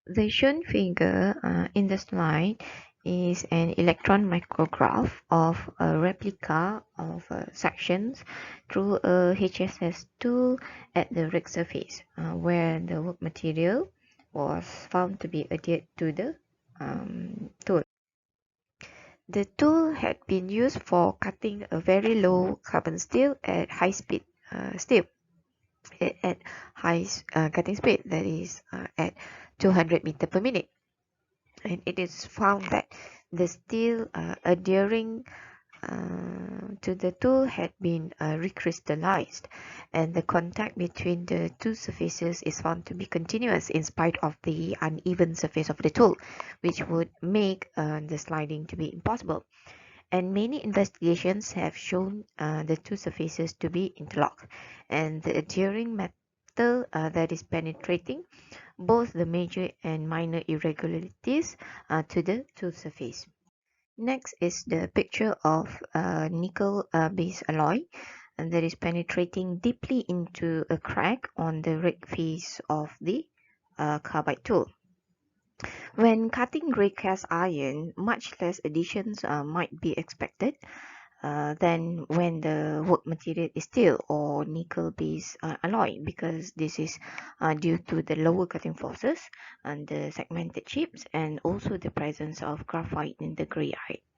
The shown figure in the slide is an electron micrograph of a replica of sections through a HSS tool at the rig surface, where the work material was found to be adhered to the tool. The tool had been used for cutting a very low carbon steel at high speed steel at high cutting speed, that is at 200 meter per minute. And it is found that the steel adhering to the tool had been recrystallized, and the contact between the two surfaces is found to be continuous in spite of the uneven surface of the tool, which would make the sliding to be impossible. And many investigations have shown the two surfaces to be interlocked, and the adhering metal that is penetrating both the major and minor irregularities to the tool surface. Next is the picture of a nickel base alloy, and that is penetrating deeply into a crack on the rig face of the carbide tool. When cutting gray cast iron, much less additions might be expected than when the work material is steel or nickel based alloy, because this is due to the lower cutting forces and the segmented chips, and also the presence of graphite in the gray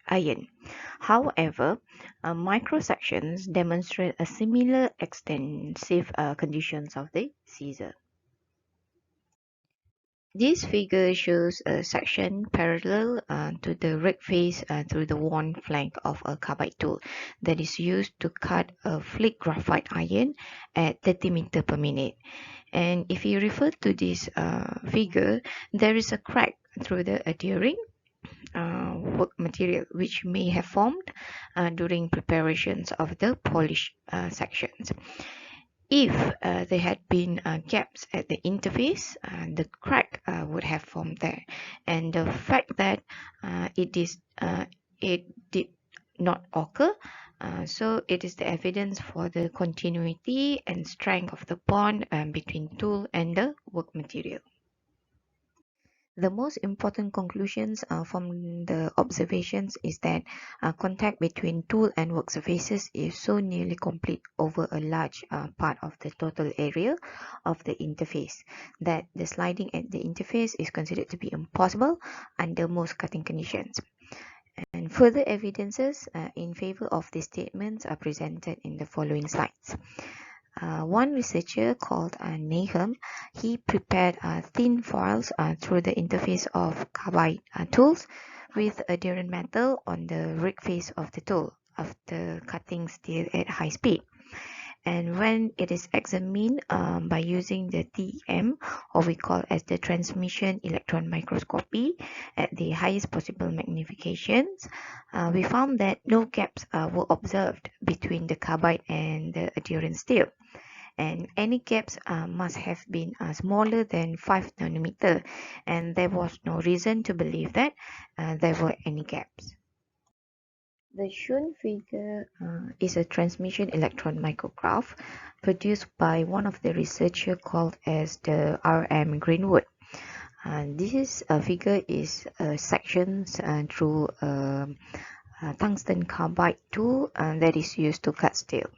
iron. However, microsections demonstrate a similar extensive conditions of the scissor. This figure shows a section parallel to the rig face through the worn flank of a carbide tool that is used to cut a flake graphite iron at 30 meter per minute. And if you refer to this figure, there is a crack through the adhering work material which may have formed during preparations of the polish sections. If there had been gaps at the interface, the crack would have formed there, and the fact that it did not occur, so it is the evidence for the continuity and strength of the bond between tool and the work material. The most important conclusions from the observations is that contact between tool and work surfaces is so nearly complete over a large part of the total area of the interface that the sliding at the interface is considered to be impossible under most cutting conditions. And further evidences in favor of these statements are presented in the following slides. One researcher called Nahum, he prepared thin foils through the interface of carbide tools with adherent metal on the rig face of the tool after cutting steel at high speed. And when it is examined by using the TEM, or we call as the transmission electron microscopy at the highest possible magnifications, we found that no gaps were observed between the carbide and the adherent steel, and any gaps must have been smaller than 5 nanometer, and there was no reason to believe that there were any gaps. The shown figure is a transmission electron micrograph produced by one of the researchers called as the R.M. Greenwood. This figure is sections through a tungsten carbide tool that is used to cut steel.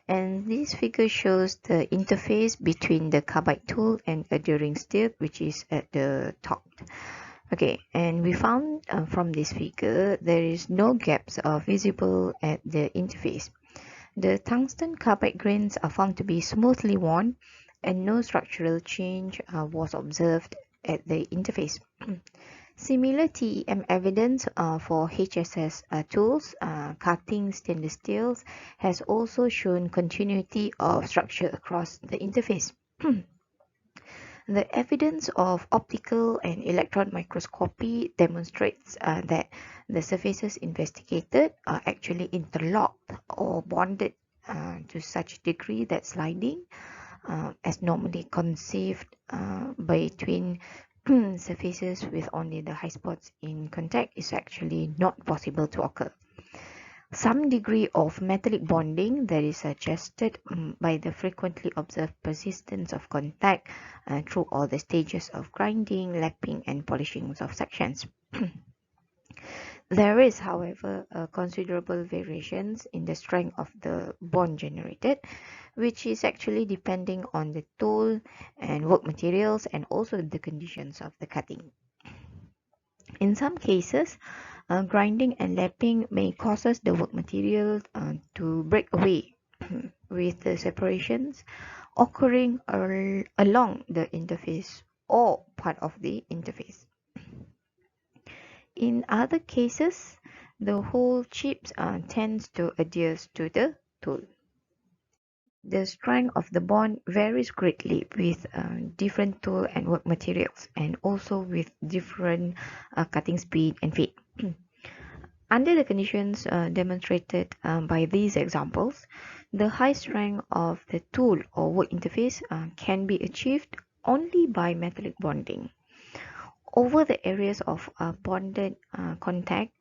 And this figure shows the interface between the carbide tool and adhering steel, which is at the top. Okay, and we found from this figure there is no gaps visible at the interface. The tungsten carbide grains are found to be smoothly worn, and no structural change was observed at the interface. Similar TEM evidence for HSS tools cutting stainless steels has also shown continuity of structure across the interface. The evidence of optical and electron microscopy demonstrates that the surfaces investigated are actually interlocked or bonded to such a degree that sliding, as normally conceived between surfaces with only the high spots in contact, is actually not possible to occur. Some degree of metallic bonding that is suggested by the frequently observed persistence of contact through all the stages of grinding, lapping, and polishing of sections. There is, however, considerable variations in the strength of the bond generated, which is actually depending on the tool and work materials and also the conditions of the cutting. In some cases, grinding and lapping may cause the work material to break away with the separations occurring along the interface or part of the interface. In other cases, the whole chip tends to adhere to the tool. The strength of the bond varies greatly with different tool and work materials, and also with different cutting speed and fit. Under the conditions demonstrated by these examples, the high strength of the tool or work interface can be achieved only by metallic bonding. Over the areas of bonded contact,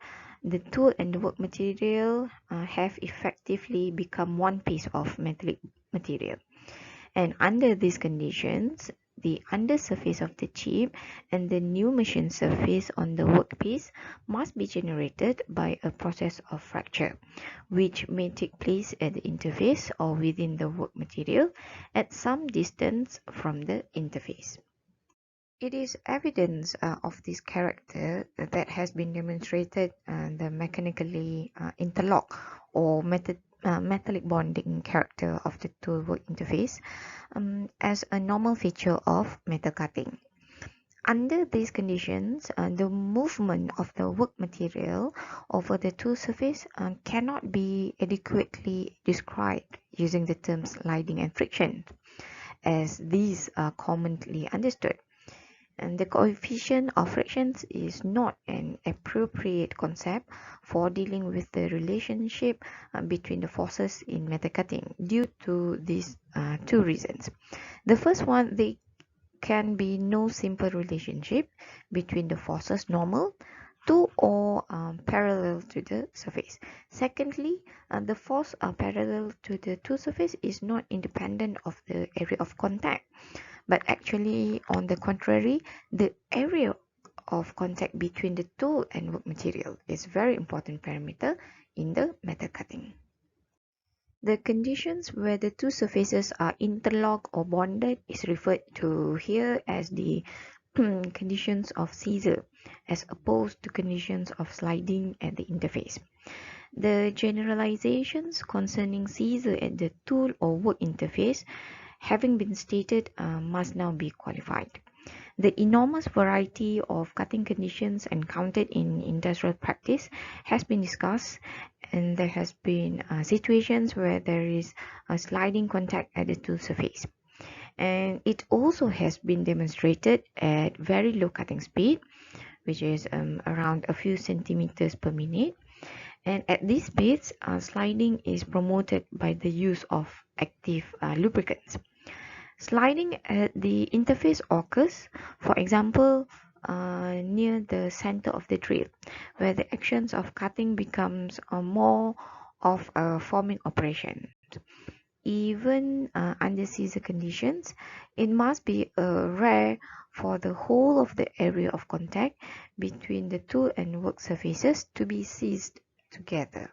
the tool and the work material have effectively become one piece of metallic material. And under these conditions, the undersurface of the chip and the new machine surface on the workpiece must be generated by a process of fracture, which may take place at the interface or within the work material at some distance from the interface. It is evidence of this character that has been demonstrated the mechanically interlock or metallic bonding character of the tool work interface as a normal feature of metal cutting. Under these conditions, the movement of the work material over the tool surface cannot be adequately described using the terms sliding and friction, as these are commonly understood. And the coefficient of frictions is not an appropriate concept for dealing with the relationship between the forces in metal cutting due to these two reasons. The first one, there can be no simple relationship between the forces normal to or parallel to the surface. Secondly, the force parallel to the tool surface is not independent of the area of contact, but actually on the contrary, the area of contact between the tool and work material is very important parameter in the metal cutting. The conditions where the two surfaces are interlocked or bonded is referred to here as the conditions of seizure, as opposed to conditions of sliding at the interface. The generalizations concerning seizure at the tool or work interface having been stated must now be qualified. The enormous variety of cutting conditions encountered in industrial practice has been discussed, and there has been situations where there is a sliding contact at the tool surface. And it also has been demonstrated at very low cutting speed, which is around a few centimeters per minute. And at these speeds, sliding is promoted by the use of active lubricants. Sliding at the interface occurs, for example, near the center of the drill, where the actions of cutting becomes more of a forming operation. Even under seizure conditions, it must be rare for the whole of the area of contact between the tool and work surfaces to be seized together.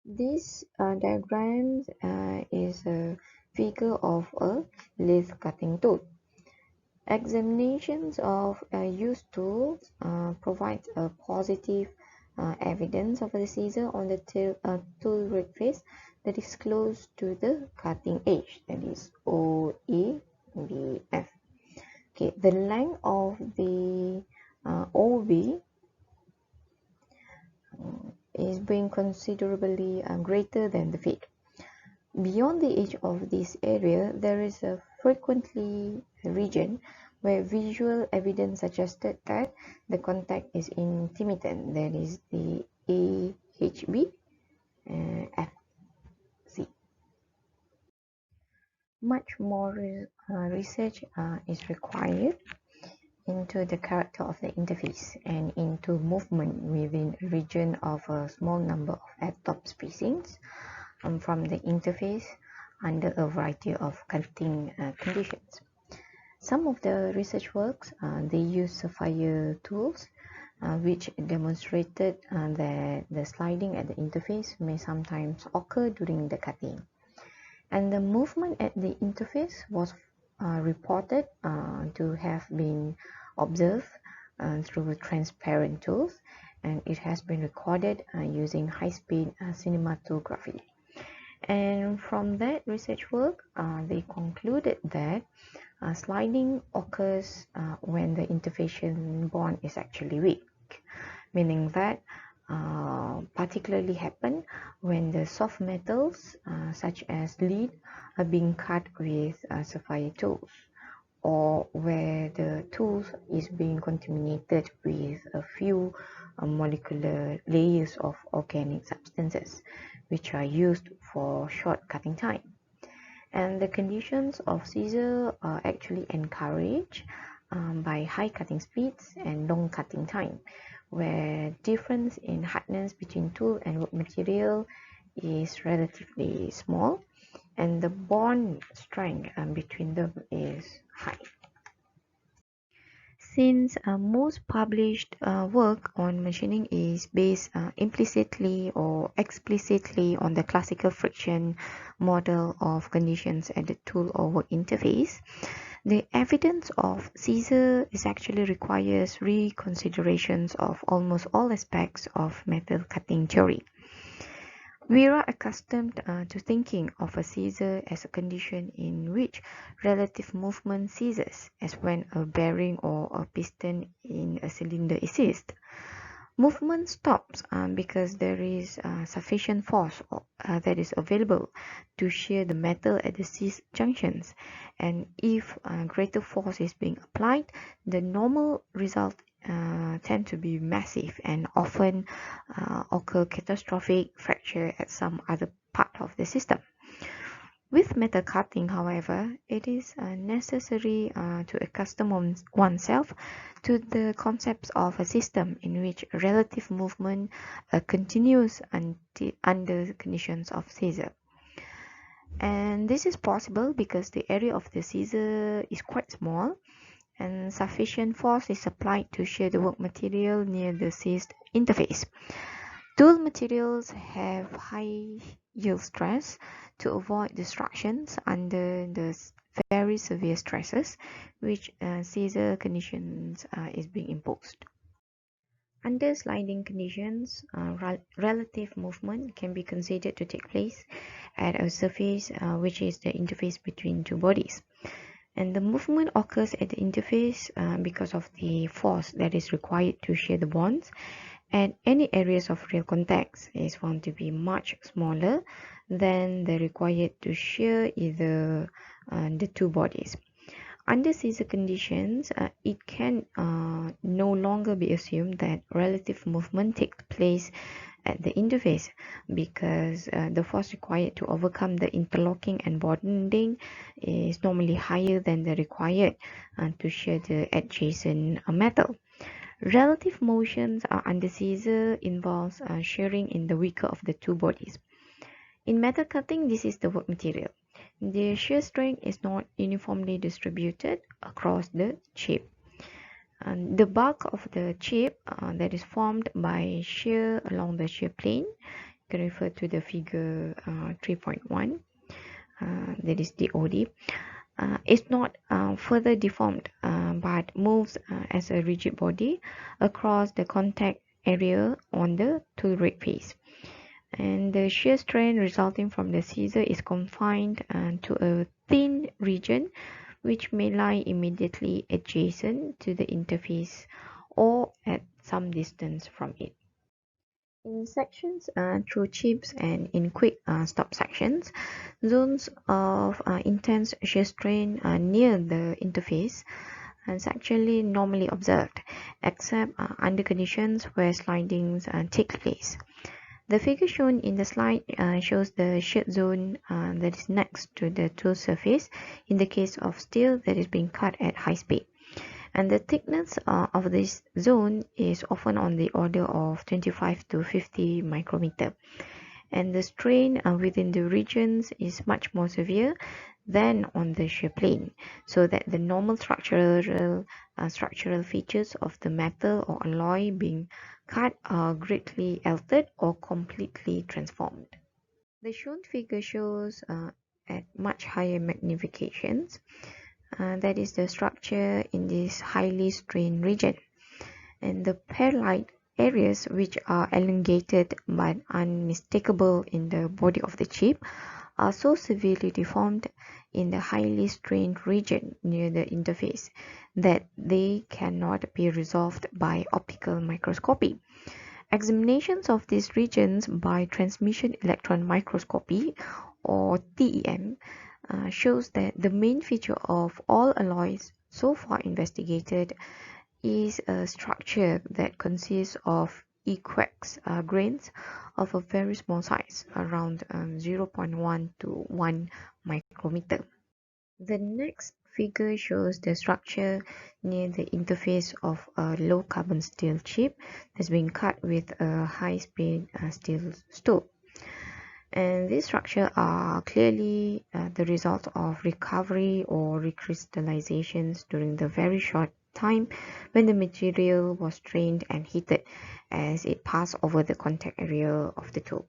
This diagram is a figure of a lathe cutting tool. Examinations of used tools provides a positive evidence of the seizure on the tool workpiece that is close to the cutting edge, that is OEBF. Okay, the length of the OB is being considerably greater than the feet. Beyond the edge of this area, there is a frequently region where visual evidence suggested that the contact is intermittent, that is the AHB FC. Much more research is required into the character of the interface and into movement within a region of a small number of f-stop spacings from the interface under a variety of cutting conditions. Some of the research works, they use Sapphire tools, which demonstrated that the sliding at the interface may sometimes occur during the cutting. And the movement at the interface was reported to have been observed through transparent tools, and it has been recorded using high-speed cinematography. And from that research work, they concluded that sliding occurs when the interfacial bond is actually weak, meaning that particularly happen when the soft metals such as lead are being cut with sapphire tools, or where the tools is being contaminated with a few molecular layers of organic substances which are used for short cutting time. And the conditions of scissor are actually encouraged by high cutting speeds and long cutting time, where difference in hardness between tool and wood material is relatively small, and the bond strength between them is high. Since most published work on machining is based implicitly or explicitly on the classical friction model of conditions at the tool or work interface, the evidence of scissor is actually requires reconsiderations of almost all aspects of metal cutting theory. We are accustomed to thinking of a scissor as a condition in which relative movement ceases, as when a bearing or a piston in a cylinder is seized. Movement stops because there is sufficient force that is available to shear the metal at the seized junctions, and if greater force is being applied, the normal result tend to be massive and often occur catastrophic fracture at some other part of the system. With metal cutting, however, it is necessary to accustom oneself to the concepts of a system in which relative movement continues under conditions of scissor. And this is possible because the area of the scissor is quite small and sufficient force is applied to shear the work material near the seized interface. Tool materials have high yield stress to avoid destructions under the very severe stresses which scissor conditions is being imposed. Under sliding conditions, relative movement can be considered to take place at a surface which is the interface between two bodies. And the movement occurs at the interface because of the force that is required to shear the bonds, and any areas of real contact is found to be much smaller than the required to shear either the two bodies. Under scissor conditions, it can no longer be assumed that relative movement takes place at the interface because the force required to overcome the interlocking and bonding is normally higher than the required to shear the adjacent metal. Relative motions under scissor involves shearing in the weaker of the two bodies. In metal cutting, this is the work material. The shear strength is not uniformly distributed across the chip. The bulk of the chip that is formed by shear along the shear plane, you can refer to the figure 3.1, that is the OD, is not further deformed but moves as a rigid body across the contact area on the tool rig face. And the shear strain resulting from the scissor is confined to a thin region which may lie immediately adjacent to the interface or at some distance from it. In sections through chips and in quick stop sections, zones of intense shear strain near the interface is actually normally observed, except under conditions where slidings take place. The figure shown in the slide shows the shear zone that is next to the tool surface in the case of steel that is being cut at high speed. And the thickness of this zone is often on the order of 25 to 50 micrometer, and the strain within the regions is much more severe than on the shear plane, so that the normal structural features of the metal or alloy being cut are greatly altered or completely transformed. The shown figure shows at much higher magnifications, that is the structure in this highly strained region, and the pearlite areas, which are elongated but unmistakable in the body of the chip, are so severely deformed in the highly strained region near the interface that they cannot be resolved by optical microscopy. Examinations of these regions by transmission electron microscopy, or TEM, shows that the main feature of all alloys so far investigated is a structure that consists of equax grains of a very small size, around 0.1 to 1 micrometer. The next figure shows the structure near the interface of a low carbon steel chip that's been cut with a high speed steel stool. And these structures are clearly the result of recovery or recrystallizations during the very short time when the material was strained and heated as it passed over the contact area of the tool.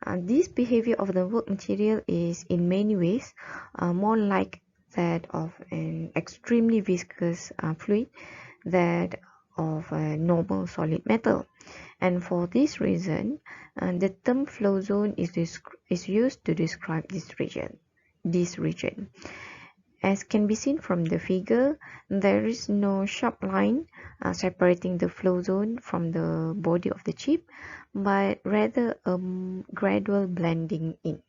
This behavior of the work material is in many ways more like that of an extremely viscous fluid than of a normal solid metal. And for this reason, the term flow zone is used to describe this region. As can be seen from the figure, there is no sharp line separating the flow zone from the body of the chip, but rather a gradual blending in.